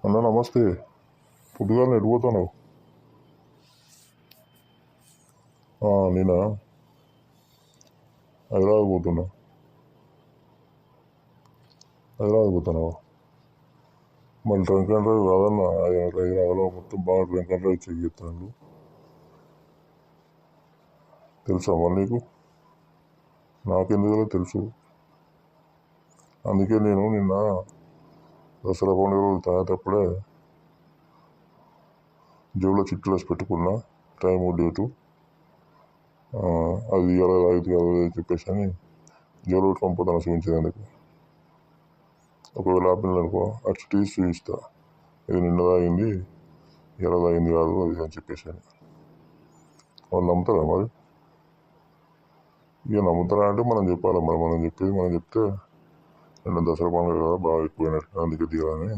అన్న నమస్తే. పొద్దుగాల ఎడిపోతాను. నేనా హైదరాబాద్ పోతున్నా. హైదరాబాద్ పోతున్నావా? మళ్ళీ డ్రంక్ అండ్ డ్రైవ్ కాదన్న. హైదరాబాద్లో మొత్తం బాగా డ్రంక్ అండ్ డ్రైవ్ చెక్ చేస్తాను. తెలుసా మరి నీకు? నాకెందుకు తెలుసు. అందుకే నేను నిన్న దసరా పండుగ రోజు తాగేటప్పుడే జేబులో చిట్లు వేసి పెట్టుకున్నా, టైము డేటు. అది ఇలా తాగితే కదా చెప్పేసి అని జేబులో పెట్టుకొని పోతాను చూపించేందుకు. ఒకవేళ ఆపిల్ అనుకో అటు తీసి చూపిస్తా, ఇది నిన్న తాగింది ఇలా తాగింది కాదు అది అని చెప్పేసి అని. వాళ్ళు నమ్ముతారా మరి? ఇక నమ్ముతారా అంటే మనం చెప్పాలి మరి. మనం చెప్పేది మనం చెప్తే నిన్న దసరా పండుగ కదా బాగా ఎక్కువైనట్టు అందుకే తీయాలని